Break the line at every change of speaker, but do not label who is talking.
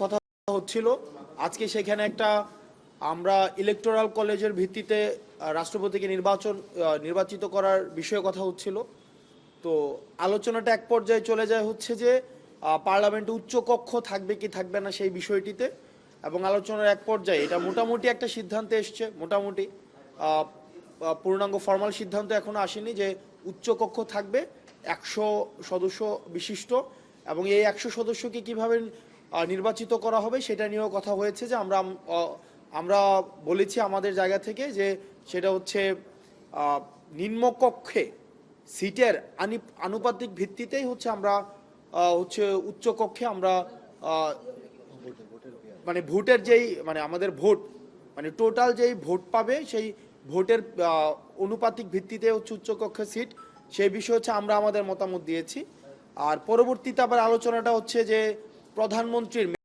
কথা হচ্ছিল। আজকে সেখানে একটা আমরা ইলেকটোরাল কলেজের ভিত্তিতে রাষ্ট্রপতিকে নির্বাচিত করার বিষয়ে কথা হচ্ছিল। তো আলোচনাটা এক পর্যায়ে চলে যায় হচ্ছে যে পার্লামেন্টে উচ্চকক্ষ থাকবে কি থাকবে না সেই বিষয়টিতে, এবং আলোচনার এক পর্যায়ে এটা মোটামুটি একটা সিদ্ধান্তে এসছে। মোটামুটি পূর্ণাঙ্গ ফর্মাল সিদ্ধান্ত এখনো আসেনি যে উচ্চকক্ষ থাকবে 100 সদস্য বিশিষ্ট, এবং এই 100 সদস্যকে কিভাবে নির্বাচিত করা হবে সেটা নিয়েও কথা হয়েছে। যে আমরা বলেছি আমাদের জায়গা থেকে যে সেটা হচ্ছে নিম্নকক্ষে সিটের আনুপাতিক ভিত্তিতেই হচ্ছে আমরা হচ্ছে উচ্চকক্ষে আমরা মানে ভোটের যেই মানে আমাদের ভোট মানে টোটাল যেই ভোট পাবে সেই ভোটের অনুপাতিক ভিত্তিতে হচ্ছে উচ্চকক্ষের সিট, সেই বিষয়ে হচ্ছে আমরা আমাদের মতামত দিয়েছি। আর পরবর্তীতে আবার আলোচনাটা হচ্ছে যে প্রধানমন্ত্রীর